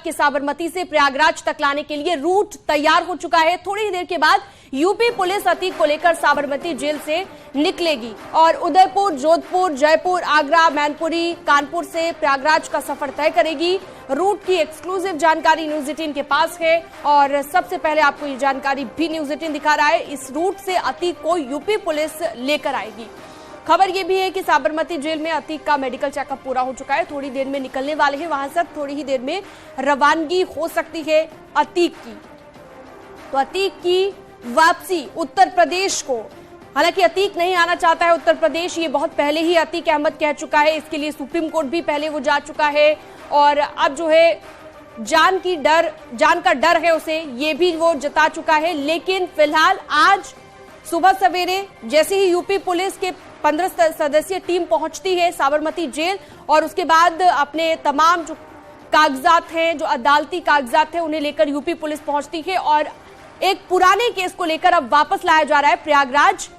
के साबरमती से प्रयागराज तक लाने के लिए रूट तैयार हो चुका है। थोड़ी ही देर के बाद यूपी पुलिस अतीक को लेकर साबरमती जेल से निकलेगी और उदयपुर, जोधपुर, जयपुर, आगरा, मैनपुरी, कानपुर से प्रयागराज का सफर तय करेगी। रूट की एक्सक्लूसिव जानकारी न्यूज 18 के पास है और सबसे पहले आपको ये जानकारी भी न्यूज 18 दिखा रहा है। इस रूट से अतीक को यूपी पुलिस लेकर आएगी। खबर यह भी है कि साबरमती जेल में अतीक का मेडिकल चेकअप पूरा हो चुका है, थोड़ी देर में निकलने वाले हैं वहां से। थोड़ी ही देर में रवानगी हो सकती है अतीक की। तो अतीक की वापसी उत्तर प्रदेश को, हालांकि अतीक नहीं आना चाहता है उत्तर प्रदेश, ये बहुत पहले ही अतीक अहमद कह चुका है। इसके लिए सुप्रीम कोर्ट भी पहले वो जा चुका है और अब जो है जान का डर है उसे, ये भी वो जता चुका है। लेकिन फिलहाल आज सुबह सवेरे जैसे ही यूपी पुलिस के 15 सदस्यीय टीम पहुंचती है साबरमती जेल और उसके बाद अपने तमाम जो कागजात हैं, जो अदालती कागजात हैं, उन्हें लेकर यूपी पुलिस पहुंचती है और एक पुराने केस को लेकर अब वापस लाया जा रहा है प्रयागराज।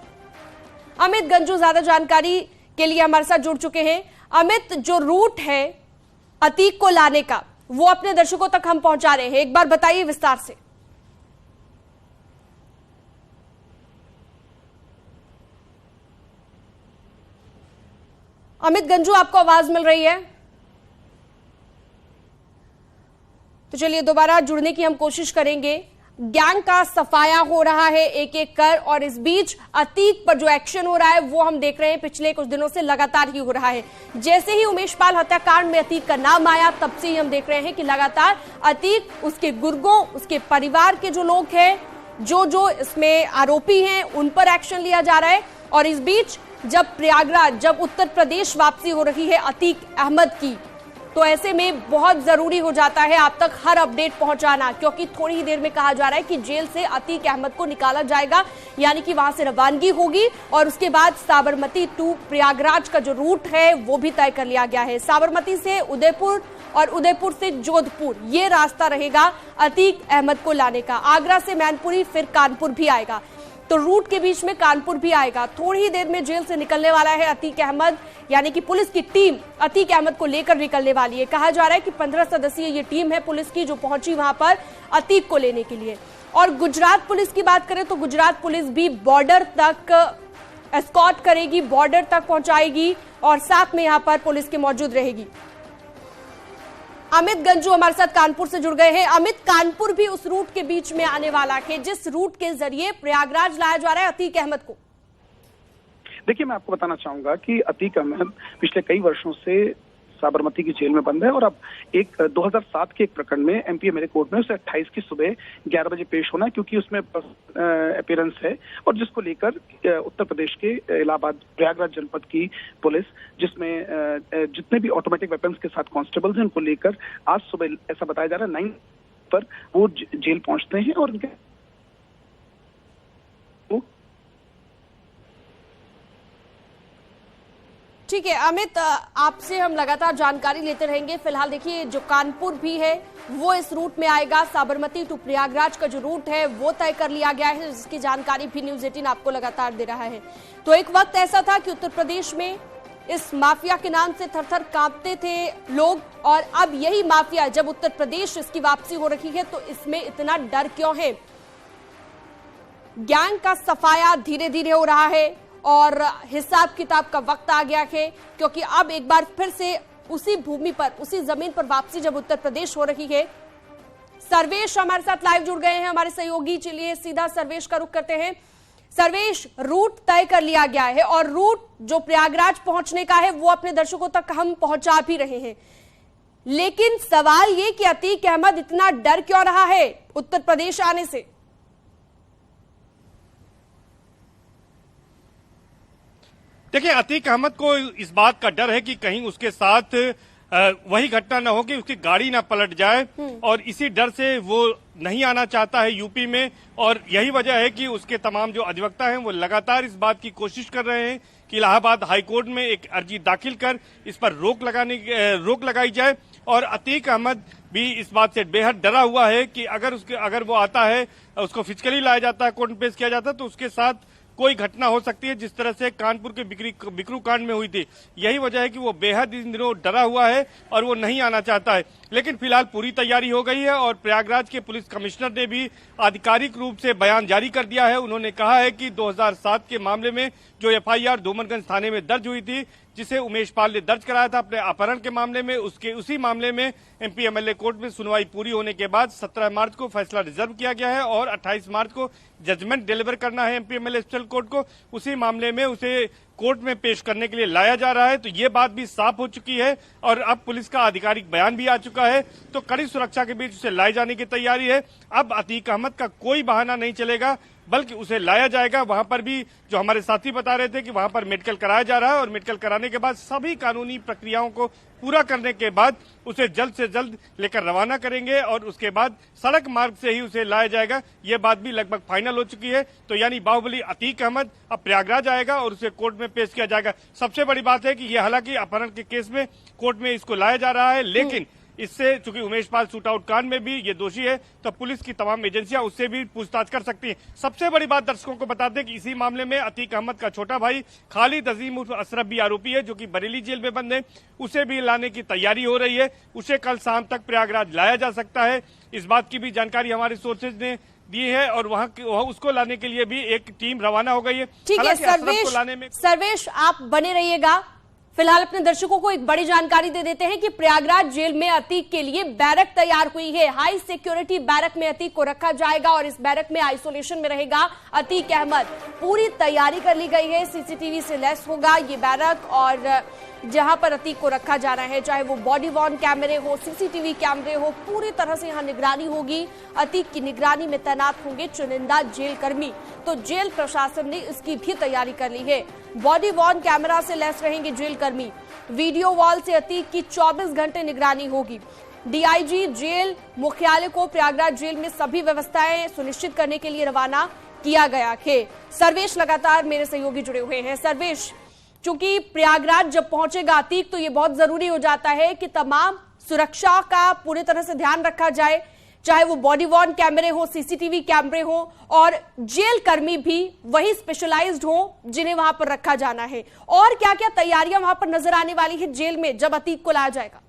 अमित गंजू ज्यादा जानकारी के लिए हमारे साथ जुड़ चुके हैं। अमित, जो रूट है अतीक को लाने का वो अपने दर्शकों तक हम पहुंचा रहे हैं, एक बार बताइए विस्तार से। अमित गंजू, आपको आवाज मिल रही है? तो चलिए दोबारा जुड़ने की हम कोशिश करेंगे। गैंग का सफाया हो रहा है एक एक कर और इस बीच अतीक पर जो एक्शन हो रहा है वो हम देख रहे हैं पिछले कुछ दिनों से लगातार ही हो रहा है। जैसे ही उमेश पाल हत्याकांड में अतीक का नाम आया तब से ही हम देख रहे हैं कि लगातार अतीक, उसके गुर्गों, उसके परिवार के जो लोग हैं, जो इसमें आरोपी हैं, उन पर एक्शन लिया जा रहा है। और इस बीच जब उत्तर प्रदेश वापसी हो रही है अतीक अहमद की, तो ऐसे में बहुत जरूरी हो जाता है आप तक हर अपडेट पहुंचाना, क्योंकि थोड़ी ही देर में कहा जा रहा है कि जेल से अतीक अहमद को निकाला जाएगा, यानी कि वहां से रवानगी होगी और उसके बाद साबरमती टू प्रयागराज का जो रूट है वो भी तय कर लिया गया है। साबरमती से उदयपुर और उदयपुर से जोधपुर ये रास्ता रहेगा अतीक अहमद को लाने का। आगरा से मैनपुरी, फिर कानपुर भी आएगा, तो रूट के बीच में कानपुर भी आएगा। थोड़ी ही देर में जेल से निकलने वाला है अतीक अहमद, यानी कि पुलिस की टीम अतीक अहमद को लेकर निकलने वाली है। कहा जा रहा है कि 15 सदस्यीय ये टीम है पुलिस की जो पहुंची वहां पर अतीक को लेने के लिए। और गुजरात पुलिस की बात करें तो गुजरात पुलिस भी बॉर्डर तक एस्कॉर्ट करेगी, बॉर्डर तक पहुंचाएगी और साथ में यहां पर पुलिस की मौजूद रहेगी। अमित गंजू हमारे साथ कानपुर से जुड़ गए हैं। अमित, कानपुर भी उस रूट के बीच में आने वाला है जिस रूट के जरिए प्रयागराज लाया जा रहा है अतीक अहमद को। देखिए, मैं आपको बताना चाहूंगा कि अतीक अहमद पिछले कई वर्षों से साबरमती की जेल में बंद है और अब 2007 के एक प्रकरण में एमपीए मेरे कोर्ट में उसे 28 की सुबह 11 बजे पेश होना है, क्योंकि उसमें अपीयरेंस है और जिसको लेकर उत्तर प्रदेश के इलाहाबाद प्रयागराज जनपद की पुलिस, जिसमें जितने भी ऑटोमेटिक वेपन्स के साथ कांस्टेबल्स हैं, उनको लेकर आज सुबह ऐसा बताया जा रहा है 9 पर वो जेल पहुंचते हैं और उनके ठीक है अमित, आपसे हम लगातार जानकारी लेते रहेंगे। फिलहाल देखिए जो कानपुर भी है वो इस रूट में आएगा। साबरमती टू प्रयागराज का जो रूट है वो तय कर लिया गया है, जिसकी जानकारी भी न्यूज 18 आपको लगातार दे रहा है। तो एक वक्त ऐसा था कि उत्तर प्रदेश में इस माफिया के नाम से थर-थर कांपते थे लोग और अब यही माफिया जब उत्तर प्रदेश इसकी वापसी हो रही है तो इसमें इतना डर क्यों है? गैंग का सफाया धीरे धीरे हो रहा है और हिसाब किताब का वक्त आ गया है, क्योंकि अब एक बार फिर से उसी भूमि पर, उसी जमीन पर वापसी जब उत्तर प्रदेश हो रही है। सर्वेश हमारे साथ लाइव जुड़ गए हैं, हमारे सहयोगी। चलिए सीधा सर्वेश का रुख करते हैं। सर्वेश, रूट तय कर लिया गया है और रूट जो प्रयागराज पहुंचने का है वो अपने दर्शकों तक हम पहुंचा भी रहे हैं, लेकिन सवाल ये कि अतीक अहमद इतना डर क्यों रहा है उत्तर प्रदेश आने से? देखिए, अतीक अहमद को इस बात का डर है कि कहीं उसके साथ वही घटना न हो कि उसकी गाड़ी ना पलट जाए और इसी डर से वो नहीं आना चाहता है यूपी में। और यही वजह है कि उसके तमाम जो अधिवक्ता हैं वो लगातार इस बात की कोशिश कर रहे हैं कि इलाहाबाद हाईकोर्ट में एक अर्जी दाखिल कर इस पर रोक लगाई जाए। और अतीक अहमद भी इस बात से बेहद डरा हुआ है कि अगर वो आता है, उसको फिजिकली लाया जाता है, कोर्ट में पेश किया जाता है, तो उसके साथ कोई घटना हो सकती है, जिस तरह से कानपुर के बिकरू कांड में हुई थी। यही वजह है कि वो बेहद इन दिनों डरा हुआ है और वो नहीं आना चाहता है। लेकिन फिलहाल पूरी तैयारी हो गई है और प्रयागराज के पुलिस कमिश्नर ने भी आधिकारिक रूप से बयान जारी कर दिया है। उन्होंने कहा है कि 2007 के मामले में जो एफआईआर डोमनगंज थाने में दर्ज हुई थी, जिसे उमेश पाल ने दर्ज कराया था अपने अपहरण के मामले में, उसी मामले में एमपी एमएलए कोर्ट में सुनवाई पूरी होने के बाद 17 मार्च को फैसला रिजर्व किया गया है और 28 मार्च को जजमेंट डिलीवर करना है एमपी एमएलए स्पेशल कोर्ट को। उसी मामले में उसे कोर्ट में पेश करने के लिए लाया जा रहा है। तो ये बात भी साफ हो चुकी है और अब पुलिस का आधिकारिक बयान भी आ चुका है। तो कड़ी सुरक्षा के बीच उसे लाए जाने की तैयारी है। अब अतीक अहमद का कोई बहाना नहीं चलेगा, बल्कि उसे लाया जाएगा। वहां पर भी जो हमारे साथी बता रहे थे कि वहां पर मेडिकल कराया जा रहा है और मेडिकल कराने के बाद सभी कानूनी प्रक्रियाओं को पूरा करने के बाद उसे जल्द से जल्द लेकर रवाना करेंगे और उसके बाद सड़क मार्ग से ही उसे लाया जाएगा। ये बात भी लगभग फाइनल हो चुकी है। तो यानी बाहुबली अतीक अहमद अब प्रयागराज आएगा और उसे कोर्ट में पेश किया जाएगा। सबसे बड़ी बात है कि ये हालांकि अपहरण के केस में कोर्ट में इसको लाया जा रहा है, लेकिन इससे चूंकि उमेश पाल शूट आउट कांड में भी ये दोषी है, तो पुलिस की तमाम एजेंसियां उससे भी पूछताछ कर सकती हैं। सबसे बड़ी बात दर्शकों को बता दें कि इसी मामले में अतीक अहमद का छोटा भाई खालिद अजीम उर्फ अशरफ भी आरोपी है, जो कि बरेली जेल में बंद है। उसे भी लाने की तैयारी हो रही है। उसे कल शाम तक प्रयागराज लाया जा सकता है। इस बात की भी जानकारी हमारे सोर्सेज ने दी है और वहां उसको लाने के लिए भी एक टीम रवाना हो गई है। ठीक है सर्वेश, आप बने रहिएगा। फिलहाल अपने दर्शकों को एक बड़ी जानकारी दे देते हैं कि प्रयागराज जेल में अतीक के लिए बैरक तैयार हुई है। हाई सिक्योरिटी बैरक में अतीक को रखा जाएगा और इस बैरक में आइसोलेशन में रहेगा अतीक अहमद। पूरी तैयारी कर ली गई है, सीसीटीवी से लैस होगा ये बैरक और जहां पर अतीक को रखा जा रहा है, चाहे वो बॉडी वॉर्न कैमरे हो, सीसीटीवी कैमरे हो, पूरी तरह से यहां निगरानी होगी। अतीक की निगरानी में तैनात होंगे चुनिंदा जेल कर्मी। तो जेल प्रशासन ने इसकी भी तैयारी कर ली है। बॉडी वॉर्न कैमरा से लैस रहेंगे जेल कर्मी। वीडियो वॉल से अतीक की 24 घंटे निगरानी होगी। डीआईजी जेल मुख्यालय को प्रयागराज जेल में सभी व्यवस्थाएं सुनिश्चित करने के लिए रवाना किया गया है। सर्वेश लगातार मेरे सहयोगी जुड़े हुए हैं। सर्वेश, चूंकि प्रयागराज जब पहुंचेगा अतीक, तो ये बहुत जरूरी हो जाता है कि तमाम सुरक्षा का पूरी तरह से ध्यान रखा जाए, चाहे वो बॉडी वॉर्न कैमरे हो, सीसीटीवी कैमरे हो और जेल कर्मी भी वही स्पेशलाइज्ड हो जिन्हें वहां पर रखा जाना है। और क्या क्या तैयारियां वहां पर नजर आने वाली है जेल में जब अतीक को लाया जाएगा?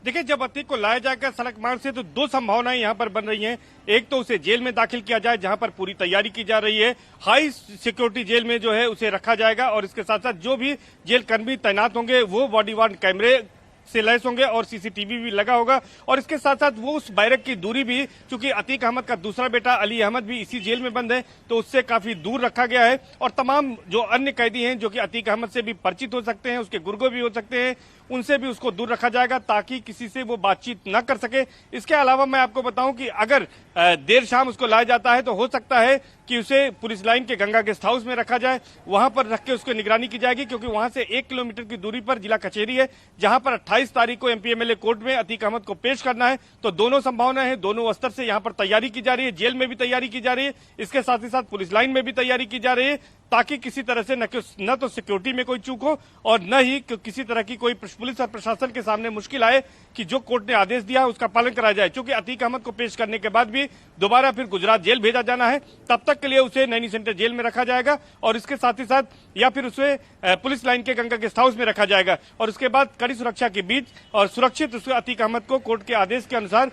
देखिए, जब अतीक को लाया जाएगा सड़क मार्ग से, तो दो संभावनाएं यहां पर बन रही हैं। एक तो उसे जेल में दाखिल किया जाए, जहां पर पूरी तैयारी की जा रही है। हाई सिक्योरिटी जेल में जो है उसे रखा जाएगा और इसके साथ साथ जो भी जेल कर्मी तैनात होंगे वो बॉडी वॉर्न कैमरे से लैस होंगे और सीसीटीवी भी लगा होगा। और इसके साथ साथ वो उस बैरक की दूरी भी, चूंकि अतीक अहमद का दूसरा बेटा अली अहमद भी इसी जेल में बंद है, तो उससे काफी दूर रखा गया है। और तमाम जो अन्य कैदी हैं जो कि अतीक अहमद से भी परिचित हो सकते हैं, उसके गुर्गो भी हो सकते हैं, उनसे भी उसको दूर रखा जाएगा ताकि किसी से वो बातचीत न कर सके। इसके अलावा मैं आपको बताऊं कि अगर देर शाम उसको लाया जाता है तो हो सकता है कि उसे पुलिस लाइन के गंगा गेस्ट हाउस में रखा जाए, वहां पर रख के उसको निगरानी की जाएगी, क्योंकि वहां से 1 किलोमीटर की दूरी पर जिला कचहरी है, जहां पर 28 तारीख को एमपी एमएलए कोर्ट में अतीक अहमद को पेश करना है। तो दोनों संभावना है, दोनों स्तर से यहाँ पर तैयारी की जा रही है। जेल में भी तैयारी की जा रही है, इसके साथ ही साथ पुलिस लाइन में भी तैयारी की जा रही है, ताकि किसी तरह से न तो सिक्योरिटी में कोई चूक हो और न ही किसी तरह की कोई पुलिस और प्रशासन के सामने मुश्किल आए कि जो कोर्ट ने आदेश दिया है उसका पालन कराया जाए। क्योंकि अतीक अहमद को पेश करने के बाद भी दोबारा फिर गुजरात जेल भेजा जाना है, तब तक के लिए उसे नैनी सेंटर जेल में रखा जाएगा और इसके साथ ही साथ या फिर उसे पुलिस लाइन के गंगा गेस्ट हाउस में रखा जाएगा और उसके बाद कड़ी सुरक्षा के बीच और सुरक्षित उसके अतीक अहमद को कोर्ट के आदेश के अनुसार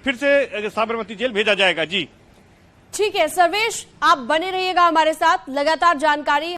फिर से साबरमती जेल भेजा जाएगा। जी ठीक है सर्वेश, आप बने रहिएगा हमारे साथ, लगातार जानकारी